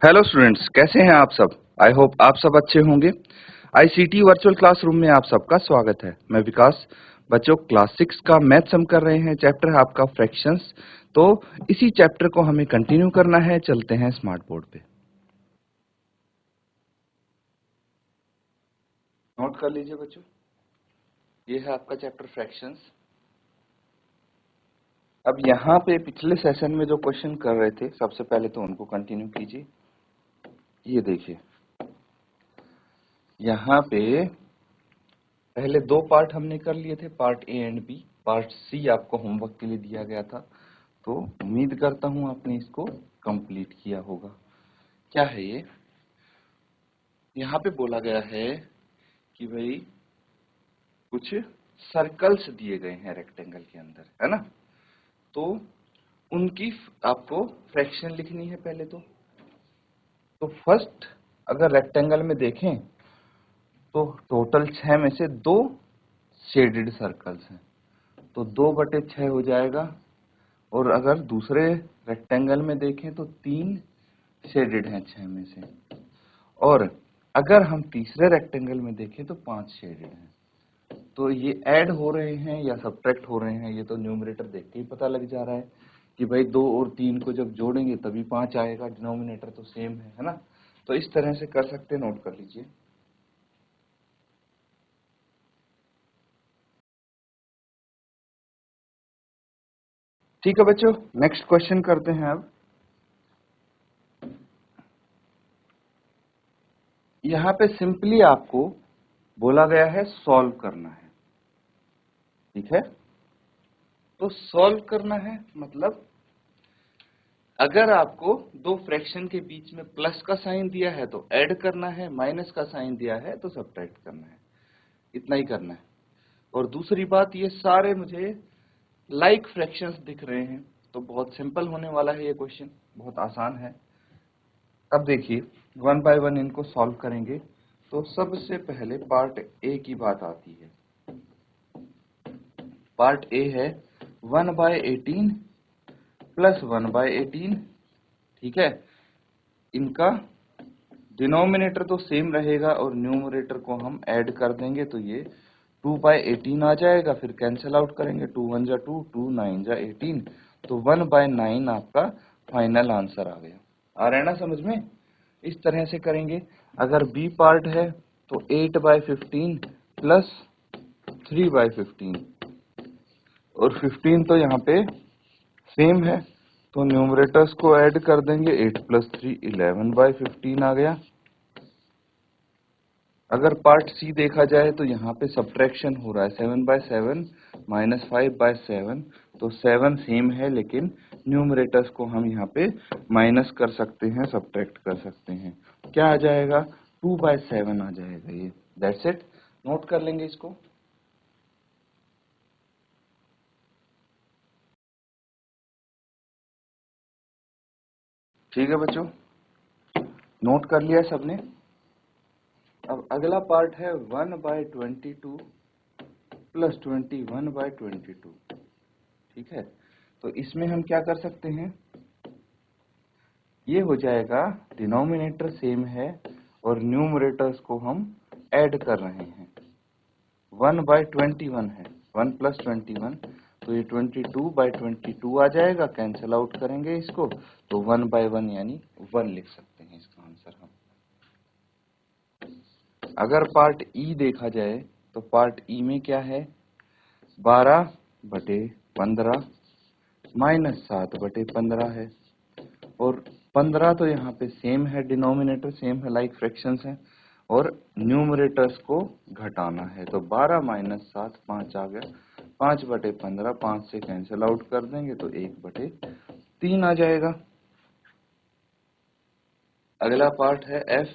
Hello students, कैसे हैं आप सब। आई होप आप सब अच्छे होंगे। आईसीटी वर्चुअल क्लासरूम में आप सबका स्वागत है। मैं विकास। बच्चों, क्लास 6 का मैथ्स हम कर रहे हैं। चैप्टर है आपका फ्रैक्शंस। तो इसी चैप्टर को हमें कंटिन्यू करना है। चलते हैं स्मार्ट बोर्ड पे। नोट कर लीजिए बच्चों, ये है आपका चैप्टर फ्रैक्शंस। अब यहाँ पे पिछले सेशन में जो क्वेश्चन कर रहे थे, सबसे पहले तो उनको कंटिन्यू कीजिए। ये देखिए, यहाँ पे पहले दो पार्ट हमने कर लिए थे, part A and B. Part C आपको होमवर्क के लिए दिया गया था, तो उम्मीद करता हूं आपने इसको कंप्लीट किया होगा। क्या है ये, यहाँ पे बोला गया है कि भाई कुछ सर्कल्स दिए गए हैं रेक्टेंगल के अंदर, है ना। तो उनकी आपको फ्रैक्शन लिखनी है पहले तो फर्स्ट अगर रेक्टेंगल में देखें तो टोटल 6 में से 2 शेडेड सर्कल्स हैं, तो 2/6 हो जाएगा। और अगर दूसरे रेक्टेंगल में देखें तो 3 शेडेड हैं 6 में से। और अगर हम तीसरे रेक्टेंगल में देखें तो 5 शेडेड हैं। तो ये ऐड हो रहे हैं या सब्ट्रैक्ट हो रहे हैं, ये तो न्यूमरेटर देख के ही पता लग जा रहा है कि भाई 2 और 3 को जब जोड़ेंगे तभी 5 आएगा। डिनोमिनेटर तो सेम है ना। तो इस तरह से कर सकते हैं, नोट कर लीजिए। ठीक है बच्चों, नेक्स्ट क्वेश्चन करते हैं। अब यहाँ पे सिंपली आपको बोला गया है सॉल्व करना है। ठीक है, तो सॉल्व करना है मतलब अगर आपको दो फ्रैक्शन के बीच में प्लस का साइन दिया है तो ऐड करना है, माइनस का साइन दिया है तो सब्ट्रैक्ट करना है। इतना ही करना है। और दूसरी बात, ये सारे मुझे लाइक फ्रैक्शंस दिख रहे हैं, तो बहुत सिंपल होने वाला है ये क्वेश्चन, बहुत आसान है। अब देखिए, वन बाय वन इनको सॉल्व करेंगे। तो सबसे पहले पार्ट ए की बात आती है। पार्ट ए है 1/18 प्लस 1/18। ठीक है, इनका डिनोमिनेटर तो सेम रहेगा और न्यूमरेटर को हम ऐड कर देंगे, तो ये 2/18 आ जाएगा। फिर कैंसिल आउट करेंगे, 2 1 जा 2, 2 9 जा 18, तो 1/9 आपका फाइनल आंसर आ गया। आ रहा है ना समझ में। इस तरह से करेंगे। अगर बी पार्ट है तो 8/15 प्लस 3/15, और 15 तो यहाँ पे सेम है, तो न्यूमरेटर्स को ऐड कर देंगे। 8 + 3 11/15 आ गया। अगर पार्ट सी देखा जाए तो यहाँ पे सब्ट्रैक्शन हो रहा है, 7/7 - 5/7, तो 7 सेम है, लेकिन न्यूमरेटर्स को हम यहाँ पे माइनस कर सकते हैं, सब्ट्रैक्ट कर सकते हैं। क्या आ जाएगा, 2/7 आ जाएगा ये। दैट्स इट, नोट कर लेंगे इसको। ठीक है बच्चों, नोट कर लिया सबने। अब अगला पार्ट है 1/22 प्लस 21/22। ठीक है, तो इसमें हम क्या कर सकते हैं, ये हो जाएगा, डिनोमिनेटर सेम है और न्यूमरेटर्स को हम ऐड कर रहे हैं। 1/21 है, 1 + 21, तो ये 22/22 आ जाएगा। कैंसिल आउट करेंगे इसको, तो 1/1 यानी 1 लिख सकते हैं इसका आंसर हम। अगर पार्ट ई देखा जाए तो पार्ट ई में क्या है, 12/15 - 7/15 है। और 15 तो यहाँ पे सेम है, डिनोमिनेटर सेम है, लाइक फ्रैक्शंस हैं, और न्यूमरेटर्स को घटाना है। तो 12 - 7 5 आ गया। 5/15, 5 से कैंसिल आउट कर देंगे तो 1/3 आ जाएगा। अगला पार्ट है F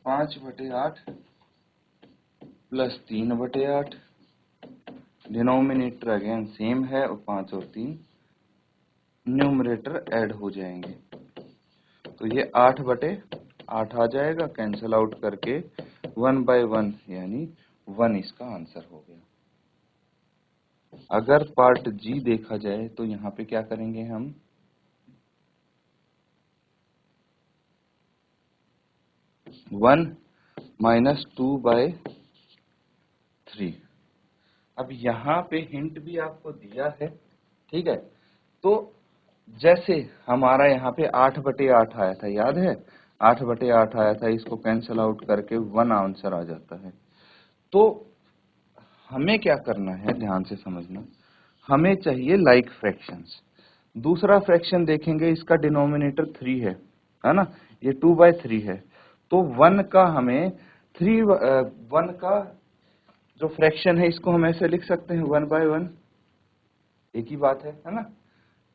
5/8 plus 3/8। Denominator again same है और 5 और 3 न्यूमरेटर ऐड हो जाएंगे, तो ये 8/8 आ जाएगा। कैंसिल आउट करके 1/1 यानी 1 इसका आंसर हो गया। अगर पार्ट जी देखा जाए तो यहाँ पे क्या करेंगे हम, 1 माइनस 2/3। अब यहाँ पे हिंट भी आपको दिया है, ठीक है। तो जैसे हमारा यहाँ पे 8/8 आया था, याद है 8/8 आया था, इसको कैंसिल आउट करके 1 आंसर आ जाता है। तो हमें क्या करना है, ध्यान से समझना, हमें चाहिए लाइक फ्रैक्शंस। दूसरा फ्रैक्शन देखेंगे, इसका डिनोमिनेटर 3 है ना, ये 2/3 है। तो 1 का हमें 1 का जो फ्रैक्शन है इसको हम ऐसे लिख सकते हैं 1/1, एक ही बात है ना।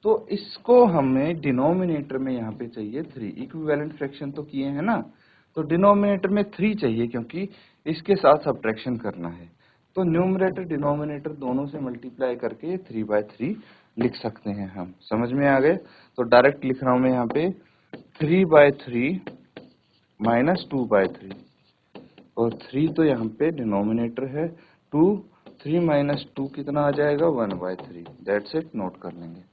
तो इसको हमें डिनोमिनेटर में यहाँ पे चाहिए 3, इक्विवेलेंट फ्रैक्शन तो किए हैं ना, तो डिनोमिनेटर में 3 चाहिए क्योंकि इसके साथ सब्ट्रैक्शन करना है। तो न्यूमरेटर डिनोमिनेटर दोनों से मल्टीप्लाई करके 3/3 लिख सकते हैं हम। समझ में आ गए? तो डायरेक्ट लिख रहा हूं मैं यहाँ पे 3/3 माइनस 2/3, और 3 तो यहाँ पे डिनोमिनेटर है, 2, 3 माइनस 2 कितना आ जाएगा 1/3। दैट्स इट, नोट कर लेंगे।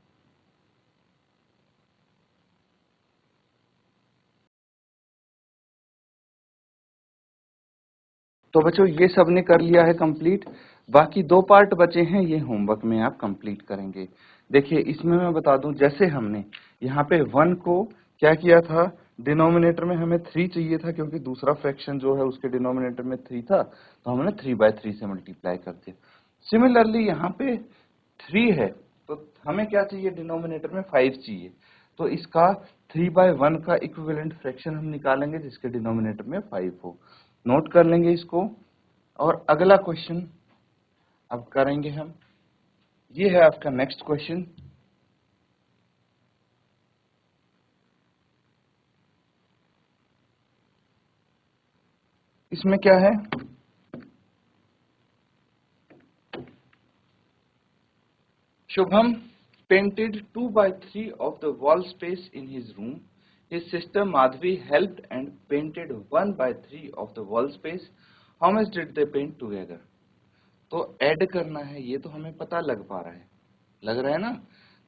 तो बच्चों ये सब ने कर लिया है कंप्लीट। बाकी 2 पार्ट बचे हैं, ये होमवर्क में आप कंप्लीट करेंगे। देखिए इसमें मैं बता दूं, जैसे हमने यहाँ पे 1 को क्या किया था, डिनोमिनेटर में हमें 3 चाहिए था क्योंकि दूसरा फ्रैक्शन जो है उसके डिनोमिनेटर में 3 था, तो हमने 3/3 से मल्टीप्लाई कर दिया। सिमिलरली यहाँ पे 3 है, तो हमें क्या चाहिए, डिनोमिनेटर में 5 चाहिए, तो इसका 3/1 का इक्विवेलेंट फ्रैक्शन हम निकालेंगे जिसके डिनोमिनेटर में 5 हो। नोट कर लेंगे इसको। और अगला क्वेश्चन अब करेंगे हम, ये है आपका नेक्स्ट क्वेश्चन। इसमें क्या है, Shubham painted 2/3 of the wall space in his room. His sister Madhvi helped and painted 1/3 of the wall space. How much did they paint together? तो ऐड करना है, ये तो हमें पता लग पा रहा है, लग रहा है ना।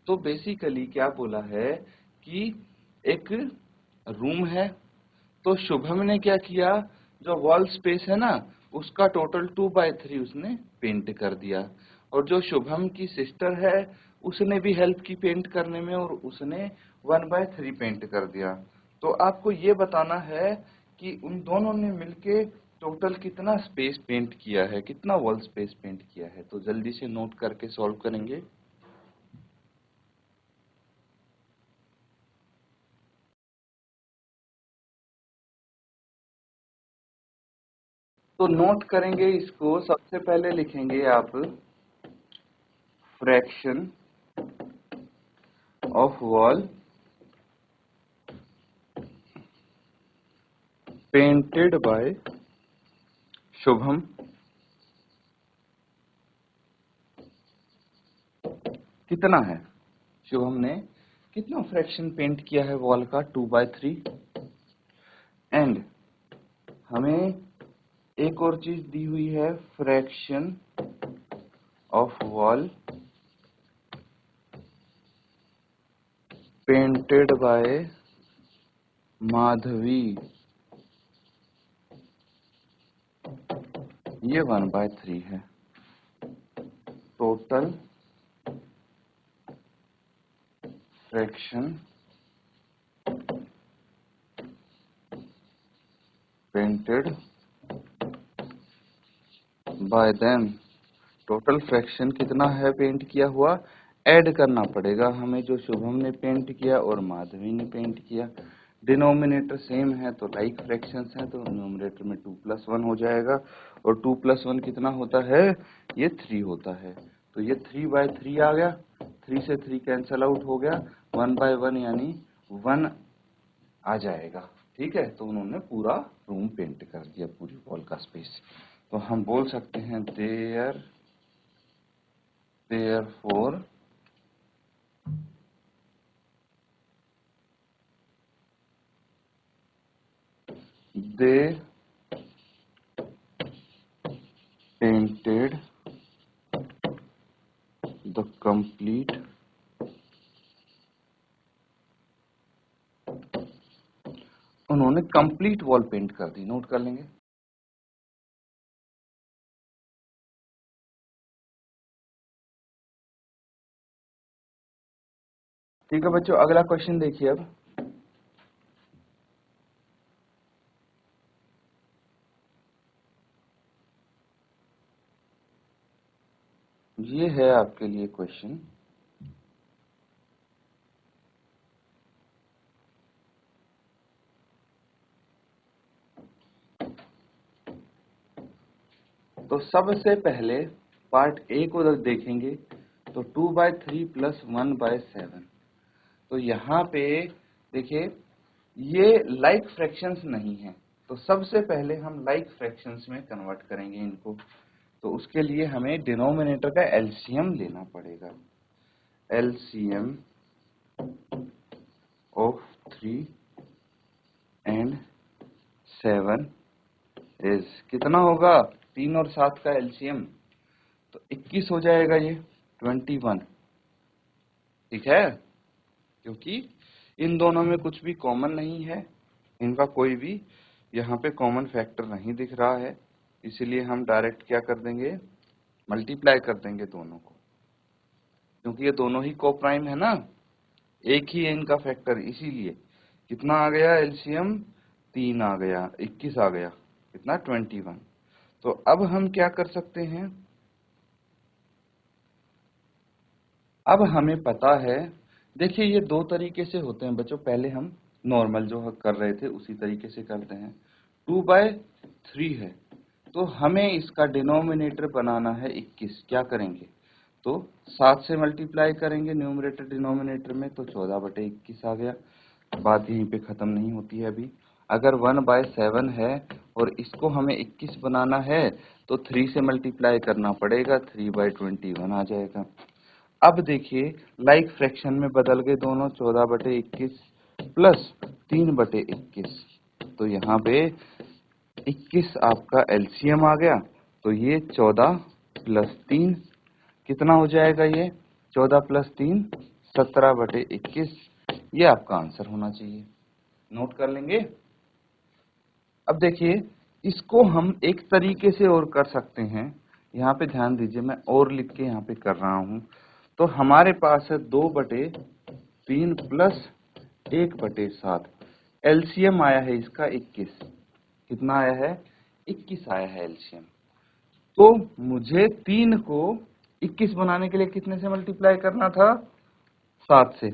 तो बेसिकली क्या बोला है कि एक रूम है, तो शुभम ने क्या किया, जो वॉल स्पेस है ना उसका टोटल 2/3 उसने पेंट कर दिया, और जो शुभम की सिस्टर है उसने भी हेल्प की पेंट करने में और उसने 1/3 पेंट कर दिया। तो आपको ये बताना है कि उन दोनों ने मिलके टोटल कितना स्पेस पेंट किया है, कितना वॉल स्पेस पेंट किया है। तो जल्दी से नोट करके सॉल्व करेंगे। तो नोट करेंगे इसको, सबसे पहले लिखेंगे आप fraction of wall painted bye Shubham कितना है, शुभम ने कितना फ्रैक्शन पेंट किया है वॉल का, 2/3। एंड हमें एक और चीज दी हुई है, fraction of wall painted bye Madhavi, ये 1/3 है। Total fraction painted bye them, total fraction कितना है पेंट किया हुआ, ऐड करना पड़ेगा हमें, जो शुभम ने पेंट किया और माधवी ने पेंट किया। डिनोमिनेटर सेम है तो लाइक फ्रैक्शंस हैं, तो न्यूमरेटर में 2+1 हो जाएगा, और 2+1 कितना होता है, ये 3 होता है। तो ये 3/3 आ गया, 3 से 3 कैंसल आउट हो गया, 1/1 यानी 1 आ जाएगा। ठीक है, तो उन्होंने पूरा रूम पेंट कर दिया, पूरी वॉल का स्पेस। तो हम बोल सकते हैं therefore they painted the complete उन्होंने कंप्लीट वॉल पेंट कर दी। नोट कर लेंगे। ठीक है बच्चों, अगला क्वेश्चन देखिए अब। ये है आपके लिए क्वेश्चन। तो सबसे पहले पार्ट ए को देखेंगे तो 2/3 + 1/7। तो यहाँ पे देखिए ये लाइक फ्रैक्शंस नहीं है, तो सबसे पहले हम लाइक फ्रैक्शंस में कन्वर्ट करेंगे इनको। तो उसके लिए हमें डिनोमिनेटर का एलसीएम लेना पड़ेगा। एलसीएम ऑफ 3 and 7 इज कितना होगा? 3 और 7 का एलसीएम तो 21 हो जाएगा, ये 21। ठीक है, क्योंकि इन दोनों में कुछ भी कॉमन नहीं है, इनका कोई भी यहाँ पे कॉमन फैक्टर नहीं दिख रहा है, इसीलिए हम डायरेक्ट क्या कर देंगे, मल्टीप्लाई कर देंगे दोनों को, क्योंकि ये दोनों ही कोप्राइम है ना, एक ही है इनका फैक्टर, इसीलिए कितना आ गया एलसीएम? 3 आ गया, 21 आ गया, कितना? 21। तो अब हम क्या कर सकते हैं, अब हमें पता है, देखिए ये दो तरीके से होते हैं बच्चों। पहले हम नॉर्मल जो कर रहे थे उसी तरीके से करते हैं। 2/3 है, तो हमें इसका डिनोमिनेटर बनाना है 21। क्या करेंगे, तो 7 से मल्टीप्लाई करेंगे न्यूमरेटर डिनोमिनेटर में, तो 14/21 आ गया। बात यहीं पे खत्म नहीं होती है अभी। अगर 1/7 है और इसको हमें 21 बनाना है तो 3 से मल्टीप्लाई करना पड़ेगा, 3/21 आ जाएगा। अब देखिए लाइक फ्रैक्शन में बदल गए दोनों, 14/21 प्लस 3/21। तो यहाँ पे 21 आपका एलसीएम आ गया, तो ये 14 + 3 कितना हो जाएगा, ये 14 + 3 17/21। ये आपका आंसर होना चाहिए। नोट कर लेंगे। अब देखिए इसको हम एक तरीके से और कर सकते हैं, यहाँ पे ध्यान दीजिए, मैं और लिख के यहाँ पे कर रहा हूँ। तो हमारे पास है 2/3 + 1/7। एलसीएम आया है इसका 21। कितना आया है? 21 आया है एलसीएम। तो मुझे 3 को 21 बनाने के लिए कितने से मल्टीप्लाई करना था? 7 से।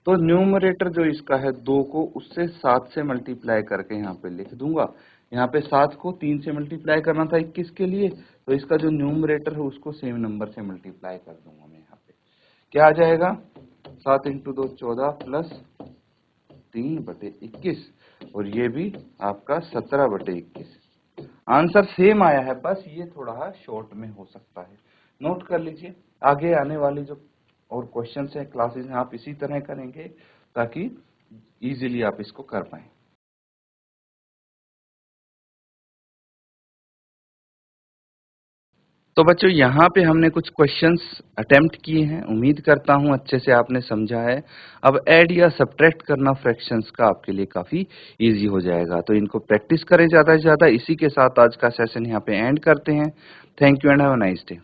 तो न्यूमरेटर जो इसका है 2 को उससे 7 से मल्टीप्लाई करके यहाँ पे लिख दूंगा। यहाँ पे 7 को 3 से मल्टीप्लाई करना था 21 के लिए, तो इसका जो न्यूमरेटर है उसको सेम नंबर से मल्टीप्लाई कर दूंगा मैं यहाँ पे। क्या आ जाएगा? 7 × 2 14 प्लस 3/21, और ये भी आपका 17/21। आंसर सेम आया है, बस ये थोड़ा शॉर्ट में हो सकता है। नोट कर लीजिए। आगे आने वाली जो और क्वेश्चंस हैं क्लासेस में आप इसी तरह करेंगे ताकि इजीली आप इसको कर पाएं। तो बच्चों यहाँ पे हमने कुछ क्वेश्चंस अटेम्प्ट किए हैं, उम्मीद करता हूँ अच्छे से आपने समझा है। अब ऐड या सब्ट्रैक्ट करना फ्रैक्शंस का आपके लिए काफ़ी इजी हो जाएगा, तो इनको प्रैक्टिस करें ज़्यादा से ज़्यादा। इसी के साथ आज का सेशन यहाँ पे एंड करते हैं। Thank you and have a nice day.